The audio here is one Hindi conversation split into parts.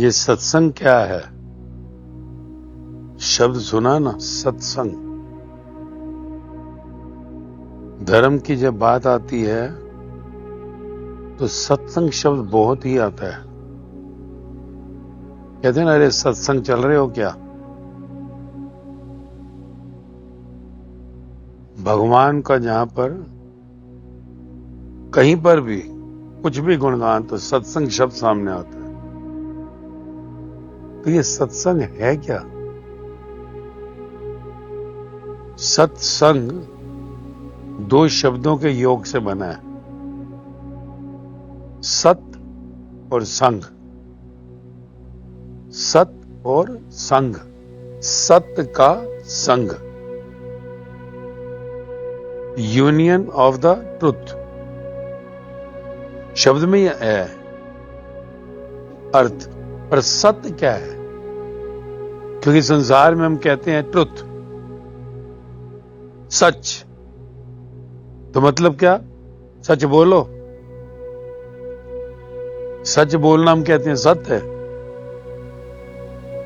ये सत्संग क्या है? शब्द सुना ना, सत्संग। धर्म की जब बात आती है तो सत्संग शब्द बहुत ही आता है। कहते हैं ना, अरे सत्संग चल रहे हो क्या? भगवान का जहां पर कहीं पर भी कुछ भी गुणगान तो सत्संग शब्द सामने आता है। तो ये सत्संग है क्या? सत्संग दो शब्दों के योग से बना है, सत और संग। सत और संग, सत्य का संग, यूनियन ऑफ द ट्रुथ। शब्द में यह है अर्थ, पर सत्य क्या है? क्योंकि संसार में हम कहते हैं ट्रुथ, सच। तो मतलब क्या? सच बोलो। सच बोलना हम कहते हैं सत्य है,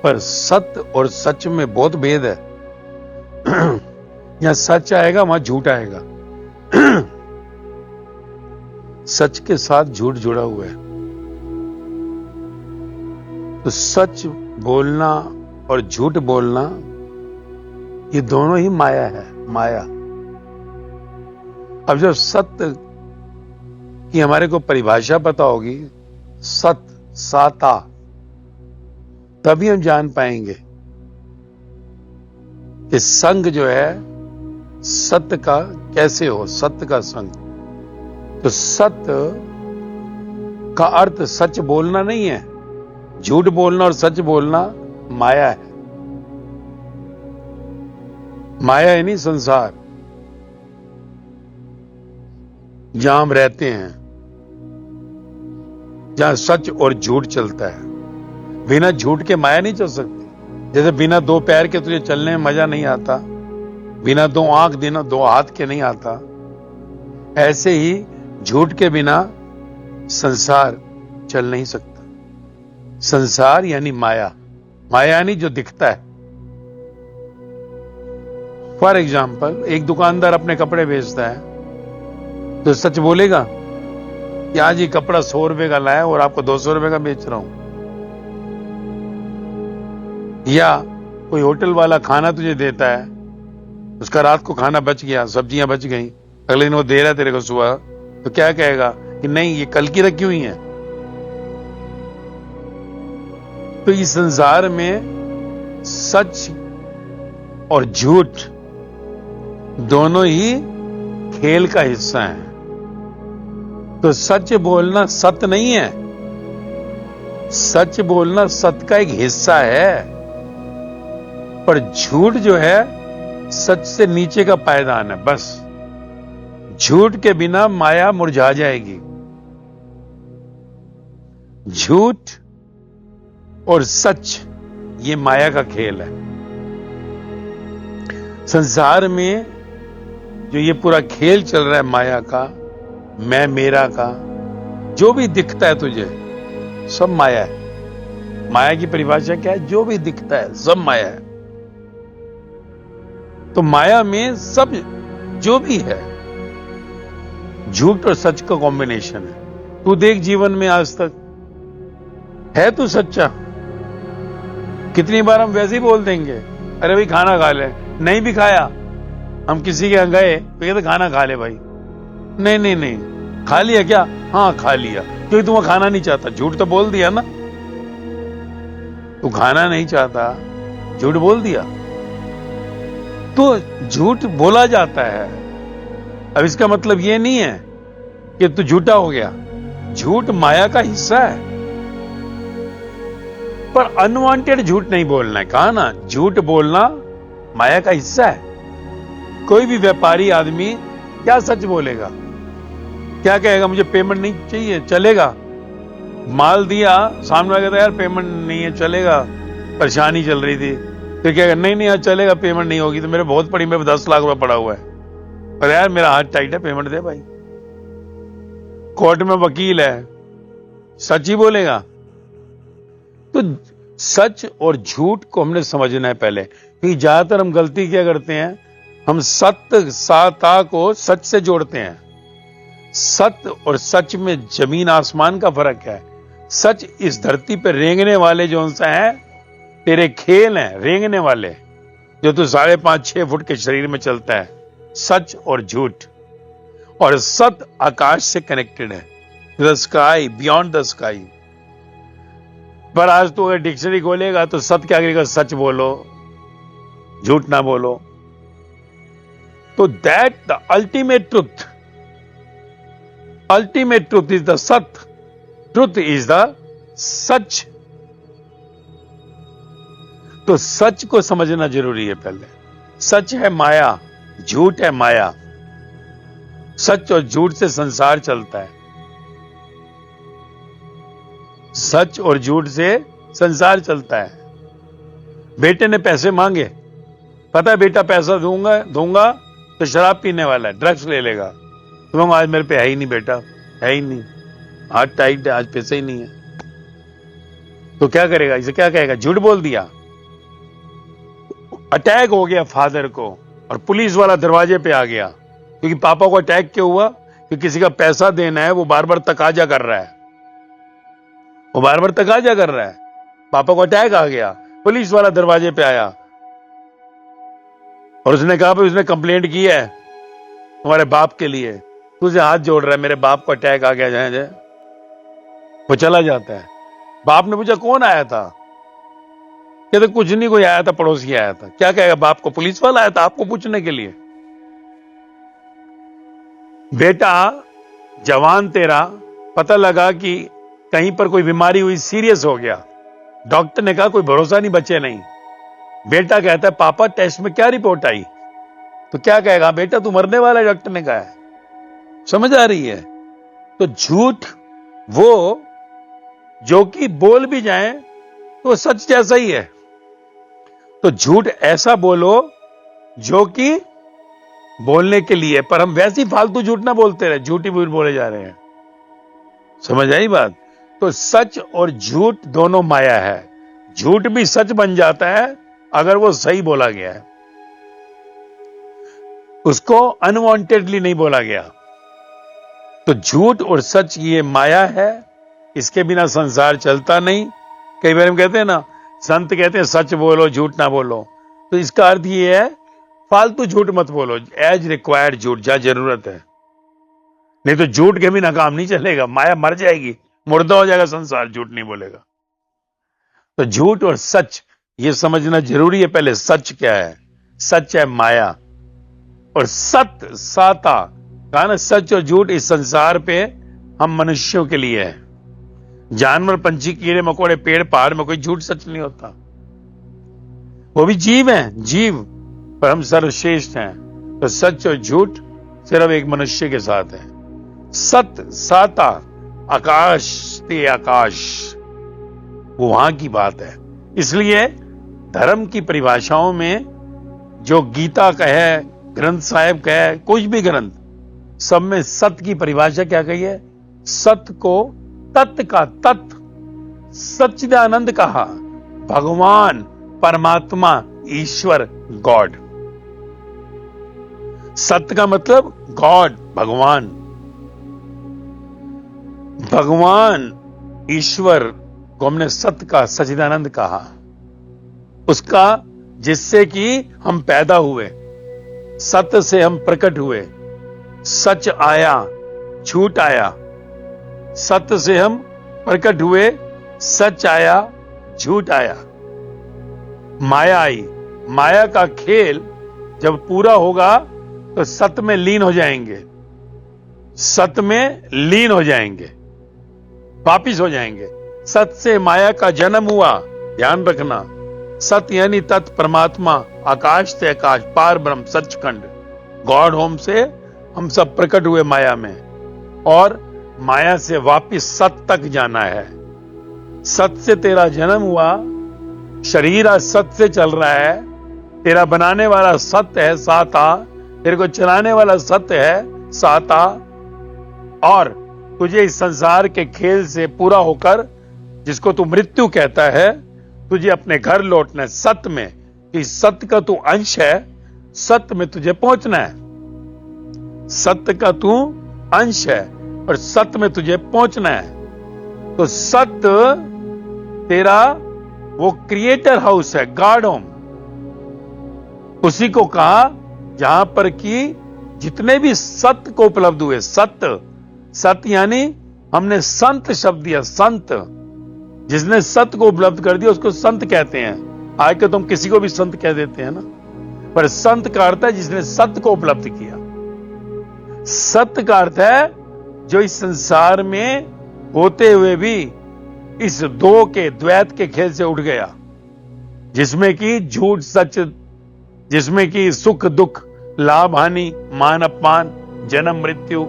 पर सत्य और सच में बहुत भेद है। यहां सच आएगा, वहां झूठ आएगा। सच के साथ झूठ जुड़ा हुआ है। तो सच बोलना और झूठ बोलना, ये दोनों ही माया है, माया। अब जब सत्य की हमारे को परिभाषा पता होगी, सत्य, साता, तभी हम जान पाएंगे कि संग जो है सत्य का कैसे हो, सत्य का संग। तो सत्य का अर्थ सच बोलना नहीं है। झूठ बोलना और सच बोलना माया है। माया है नहीं संसार जहां हम रहते हैं, जहां सच और झूठ चलता है। बिना झूठ के माया नहीं चल सकती। जैसे बिना दो पैर के तुझे चलने में मजा नहीं आता, बिना दो आंख, बिना दो हाथ के नहीं आता, ऐसे ही झूठ के बिना संसार चल नहीं सकता। संसार यानी माया, माया यानी जो दिखता है। फॉर एग्जाम्पल, एक दुकानदार अपने कपड़े बेचता है तो सच बोलेगा कि आज ये कपड़ा 100 रुपए का लाया और आपको 200 रुपए का बेच रहा हूं। या कोई होटल वाला खाना तुझे देता है, उसका रात को खाना बच गया, सब्जियां बच गई, अगले दिन वो दे रहा है तेरे को सुबह, तो क्या कहेगा कि नहीं, ये कल की रखी हुई है। तो इस संसार में सच और झूठ दोनों ही खेल का हिस्सा है। तो सच बोलना सत्य नहीं है, सच बोलना सत्य का एक हिस्सा है, पर झूठ जो है सच से नीचे का पायदान है। बस झूठ के बिना माया मुरझा जाएगी। झूठ और सच ये माया का खेल है। संसार में जो ये पूरा खेल चल रहा है माया का, मैं मेरा का, जो भी दिखता है तुझे सब माया है। माया की परिभाषा क्या है? जो भी दिखता है सब माया है। तो माया में सब जो भी है झूठ और सच का कॉम्बिनेशन है। तू देख जीवन में आज तक है तू सच्चा? कितनी बार हम वैसे ही बोल देंगे, अरे भाई खाना खा ले, नहीं भी खाया, हम किसी के यहाँ गए तो कहते खाना खा ले भाई, नहीं नहीं नहीं, खा लिया क्या? हाँ खा लिया, क्योंकि तू खाना नहीं चाहता। झूठ तो बोल दिया ना, तू खाना नहीं चाहता, झूठ बोल दिया। तो झूठ बोला जाता है। अब इसका मतलब यह नहीं है कि तू झूठा हो गया। झूठ माया का हिस्सा है, पर अनवांटेड झूठ नहीं बोलना है। कहा ना, झूठ बोलना माया का हिस्सा है। कोई भी व्यापारी आदमी क्या सच बोलेगा? क्या कहेगा? मुझे पेमेंट नहीं चाहिए, चलेगा। माल दिया, सामने वाला कहता यार पेमेंट नहीं है, चलेगा, परेशानी चल रही थी, तो क्या नहीं नहीं यार चलेगा, पेमेंट नहीं होगी तो मेरे बहुत पड़ी, मेरे 10 लाख रुपया पड़ा हुआ है, पर यार मेरा हाथ टाइट है, पेमेंट दे भाई। कोर्ट में वकील है, सच ही बोलेगा। तो सच और झूठ को हमने समझना है पहले, क्योंकि ज्यादातर हम गलती क्या करते हैं, हम सत्य साता को सच से जोड़ते हैं। सत्य और सच में जमीन आसमान का फर्क है। सच इस धरती पर रेंगने वाले जो सा है, तेरे खेल हैं रेंगने वाले, जो तू 5.5-6 फुट के शरीर में चलता है, सच और झूठ। और सत्य आकाश से कनेक्टेड है, the sky, beyond the sky. पर आज तो अगर डिक्शनरी खोलेगा तो सत्य क्या करेगा, सच बोलो, झूठ ना बोलो। तो that the ultimate truth is the सत्य, ट्रुथ इज द सच। तो सच को समझना जरूरी है पहले। सच है माया, झूठ है माया। सच और झूठ से संसार चलता है। सच और झूठ से संसार चलता है। बेटे ने पैसे मांगे, पता है बेटा पैसा दूंगा तो शराब पीने वाला है, ड्रग्स ले लेगा। तुम आज मेरे पे है ही नहीं बेटा, है ही नहीं, हाथ टाइट है, आज पैसे ही नहीं है। तो क्या करेगा, इसे क्या कहेगा, झूठ बोल दिया। अटैक हो गया फादर को, और पुलिस वाला दरवाजे पे आ गया, क्योंकि पापा को अटैक क्यों हुआ, कि किसी का पैसा देना है, वो बार बार तकाजा कर रहा है, वो बार बार तकाजा कर रहा है। पापा को अटैक आ गया, पुलिस वाला दरवाजे पे आया और उसने कहा भाई उसने कंप्लेंट की है तुम्हारे बाप के लिए, तुझे हाथ जोड़ रहा है, मेरे बाप को अटैक आ गया, जाए। वो चला जाता है। बाप ने पूछा कौन आया था, कहते कुछ नहीं, कोई आया था, पड़ोसी आया था। क्या कहेगा बाप को, पुलिस वाला आया था आपको पूछने के लिए। बेटा जवान तेरा, पता लगा कि कहीं पर कोई बीमारी हुई, सीरियस हो गया, डॉक्टर ने कहा कोई भरोसा नहीं, बचे नहीं। बेटा कहता है पापा टेस्ट में क्या रिपोर्ट आई, तो क्या कहेगा, बेटा तू मरने वाला है, डॉक्टर ने कहा है। समझ आ रही है। तो झूठ वो जो कि बोल भी जाए तो सच जैसा ही है। तो झूठ ऐसा बोलो जो कि बोलने के लिए, पर हम वैसी फालतू झूठ ना बोलते रहे, झूठी बोले जा रहे हैं। समझ आई बात। तो सच और झूठ दोनों माया है। झूठ भी सच बन जाता है अगर वो सही बोला गया है, उसको अनवांटेडली नहीं बोला गया। तो झूठ और सच ये माया है, इसके बिना संसार चलता नहीं। कई बार हम कहते हैं ना, संत कहते हैं सच बोलो झूठ ना बोलो, तो इसका अर्थ ये है फालतू झूठ मत बोलो, एज रिक्वायर्ड झूठ, जहां जरूरत है। नहीं तो झूठ के बिना काम नहीं चलेगा, माया मर जाएगी, मुर्दा हो जाएगा संसार, झूठ नहीं बोलेगा। तो झूठ और सच ये समझना जरूरी है पहले। सच क्या है, सच है माया, और सत्य साता, कहा ना सच और झूठ इस संसार पे हम मनुष्यों के लिए है। जानवर पंछी कीड़े मकोड़े पेड़ पहाड़ में कोई झूठ सच नहीं होता, वो भी जीव हैं, जीव, पर हम सर्वश्रेष्ठ हैं। तो सच और झूठ सिर्फ एक मनुष्य के साथ है। सत्य साता, आकाश ते आकाश, वो वहां की बात है। इसलिए धर्म की परिभाषाओं में जो गीता कहे, ग्रंथ साहिब कहे, कुछ भी ग्रंथ, सब में सत्य की परिभाषा क्या कही है, सत्य को तत्व का तत्व, सच्चिदानंद कहा, भगवान परमात्मा ईश्वर गॉड। सत्य का मतलब गॉड, भगवान, भगवान ईश्वर को हमने सत्य का सच्चिदानंद कहा, उसका जिससे कि हम पैदा हुए, सत्य से हम प्रकट हुए, सच आया झूठ आया, सत्य से हम प्रकट हुए, सच आया झूठ आया, माया आई। माया का खेल जब पूरा होगा तो सत्य में लीन हो जाएंगे, सत्य में लीन हो जाएंगे, वापिस हो जाएंगे। सत्य से माया का जन्म हुआ, ध्यान रखना, सत्य यानी तत्व परमात्मा, आकाश से आकाश, पार ब्रह्म सचखंड, गॉड होम से हम सब प्रकट हुए माया में, और माया से वापिस सत्य तक जाना है। सत्य से तेरा जन्म हुआ, शरीर आज सत्य से चल रहा है, तेरा बनाने वाला सत्य है साता, तेरे को चलाने वाला सत्य है साता, और तुझे इस संसार के खेल से पूरा होकर जिसको तू मृत्यु कहता है, तुझे अपने घर लौटना है सत्य में, कि सत्य का तू अंश है, सत्य में तुझे पहुंचना है। सत्य का तू अंश है और सत्य में तुझे पहुंचना है। तो सत्य तेरा वो क्रिएटर हाउस है, गॉड होम। उसी को कहा जहां पर कि जितने भी सत्य को उपलब्ध हुए, सत्य, सत्य यानी हमने संत शब्द दिया, संत। जिसने सत्य को उपलब्ध कर दिया उसको संत कहते हैं। आज के तुम किसी को भी संत कह देते हैं ना, पर संत का अर्थ है जिसने सत्य को उपलब्ध किया। सत्य का अर्थ है जो इस संसार में होते हुए भी इस दो के द्वैत के खेल से उठ गया, जिसमें कि झूठ सच, जिसमें कि सुख दुख, लाभ हानि, मान अपमान, जन्म मृत्यु,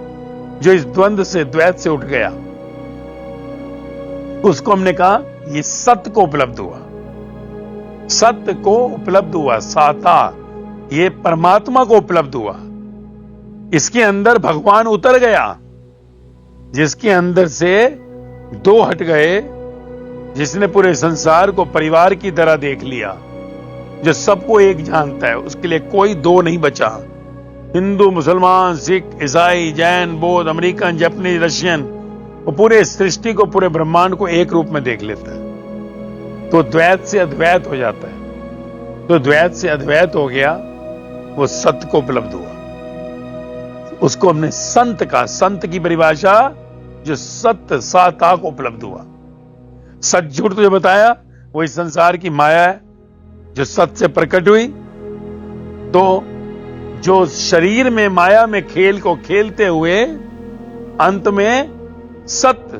जो इस द्वंद्व से, द्वैत से उठ गया, उसको हमने कहा ये सत्य को उपलब्ध हुआ। सत्य को उपलब्ध हुआ, साता, ये परमात्मा को उपलब्ध हुआ। इसके अंदर भगवान उतर गया, जिसके अंदर से दो हट गए, जिसने पूरे संसार को परिवार की तरह देख लिया, जो सबको एक जानता है, उसके लिए कोई दो नहीं बचा। हिंदू, मुसलमान, सिख, ईसाई, जैन, बौद्ध, अमेरिकन, जापानीज, रशियन, वो पूरे सृष्टि को, पूरे ब्रह्मांड को एक रूप में देख लेता है। तो द्वैत से अद्वैत हो जाता है। तो द्वैत से अद्वैत हो गया, वो सत्य को उपलब्ध हुआ। उसको हमने संत कहा। संत की परिभाषा जो सत्य, साता को उपलब्ध हुआ। सच झूठ तुझे बताया, वही संसार की माया है जो सत्य से प्रकट हुई। तो जो शरीर में माया में खेल को खेलते हुए अंत में सत्य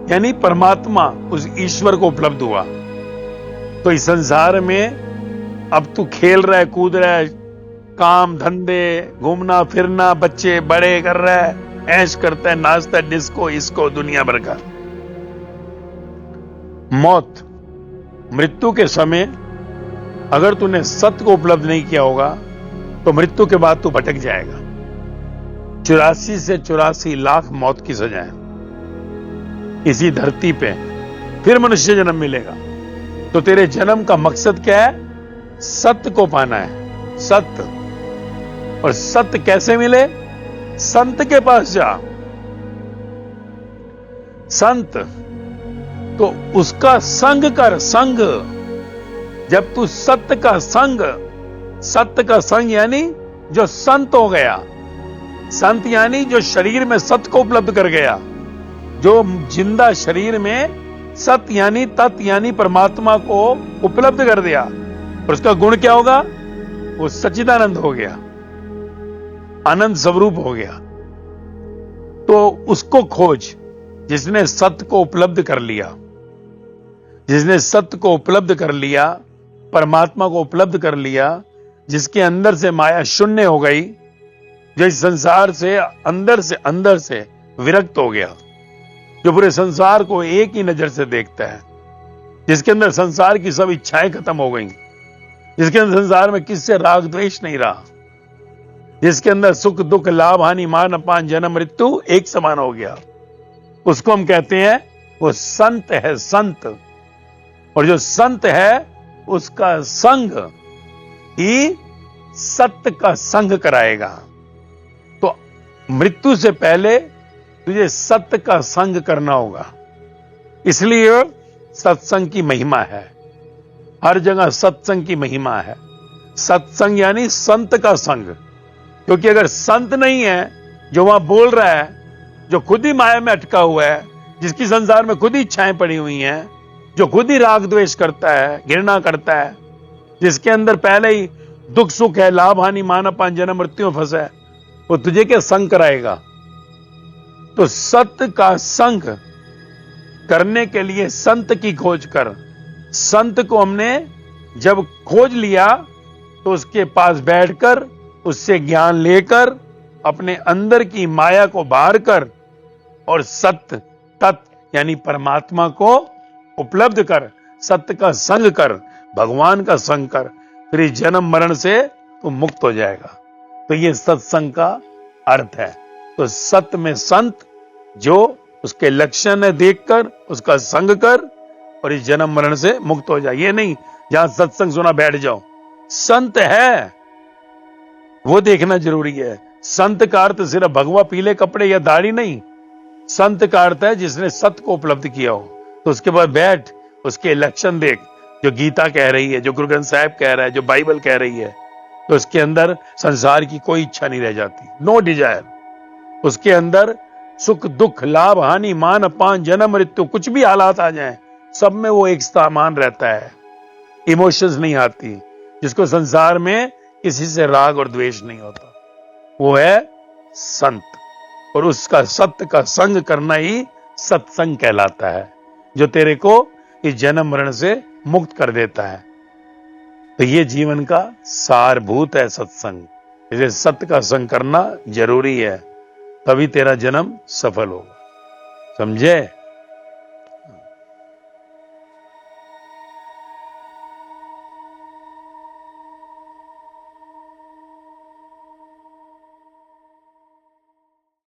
यानी परमात्मा, उस ईश्वर को उपलब्ध हुआ। तो इस संसार में अब तू खेल रहा है, कूद रहा है, काम धंधे, घूमना फिरना, बच्चे बड़े कर रहा है, ऐश करता है, नाचता है, डिस्को इसको, दुनिया भर का। मौत, मृत्यु के समय अगर तूने सत्य को उपलब्ध नहीं किया होगा तो मृत्यु के बाद तू भटक जाएगा। 84 से 84 लाख मौत की सजाएं इसी धरती पे, फिर मनुष्य जन्म मिलेगा। तो तेरे जन्म का मकसद क्या है? सत्य को पाना है, सत्य। और सत्य कैसे मिले? संत के पास जा। संत तो उसका संग कर, संग। जब तू सत्य का संग, सत्य का संग यानी जो संत हो गया, संत यानी जो शरीर में सत्य को उपलब्ध कर गया, जो जिंदा शरीर में सत्य यानी तत्व यानी परमात्मा को उपलब्ध कर दिया। और उसका गुण क्या होगा? वो सच्चिदानंद हो गया, आनंद स्वरूप हो गया। तो उसको खोज जिसने सत्य को उपलब्ध कर लिया, जिसने सत्य को उपलब्ध कर लिया, परमात्मा को उपलब्ध कर लिया, जिसके अंदर से माया शून्य हो गई, जो इस संसार से अंदर से विरक्त हो गया, जो पूरे संसार को एक ही नजर से देखता है, जिसके अंदर संसार की सब इच्छाएं खत्म हो गई, जिसके अंदर संसार में किससे राग द्वेष नहीं रहा, जिसके अंदर सुख दुख लाभ हानि मान अपमान जन्म मृत्यु एक समान हो गया, उसको हम कहते हैं वो संत है, संत। और जो संत है उसका संग ही सत्य का संग कराएगा। तो मृत्यु से पहले तुझे सत्य का संग करना होगा। इसलिए सत्संग की महिमा है, हर जगह सत्संग की महिमा है। सत्संग यानी संत का संग। क्योंकि अगर संत नहीं है जो वहां बोल रहा है, जो खुद ही माया में अटका हुआ है, जिसकी संसार में खुद ही इच्छाएं पड़ी हुई हैं, जो खुद ही राग द्वेष करता है, घृणा करता है, जिसके अंदर पहले ही दुख सुख है, लाभ हानि मान अपमान जन्म मृत्यु में फंसा है, वो तुझे क्या संग कराएगा? तो सत्य का संग करने के लिए संत की खोज कर। संत को हमने जब खोज लिया तो उसके पास बैठकर उससे ज्ञान लेकर अपने अंदर की माया को बाहर कर और सत्य तत्व यानी परमात्मा को उपलब्ध कर, सत्य का संग कर, भगवान का संग कर, फिर इस जन्म मरण से तू मुक्त हो जाएगा। तो ये सत्संग का अर्थ है। तो सत्य में संत जो उसके लक्षण है देखकर उसका संग कर और इस जन्म मरण से मुक्त हो जाए। ये नहीं जहां सत्संग सुना बैठ जाओ। संत है वो देखना जरूरी है। संत का अर्थ सिर्फ भगवा पीले कपड़े या दाढ़ी नहीं। संत का अर्थ है जिसने सत्य को उपलब्ध किया हो। तो उसके बाद बैठ, उसके लक्षण देख, जो गीता कह रही है, जो गुरु ग्रंथ साहिब कह रहा है, जो बाइबल कह रही है, तो उसके अंदर संसार की कोई इच्छा नहीं रह जाती, नो डिजायर। उसके अंदर सुख दुख लाभ हानि मान अपमान जन्म मृत्यु कुछ भी हालात आ जाएं, सब में वो एक समान रहता है। इमोशंस नहीं आती, जिसको संसार में किसी से राग और द्वेष नहीं होता, वो है संत। और उसका सत्य का संग करना ही सत्संग कहलाता है, जो तेरे को इस जन्म मरण से मुक्त कर देता है। तो ये जीवन का सारभूत है सत्संग। इसे सत्य का संग करना जरूरी है, तभी तेरा जन्म सफल होगा। समझे?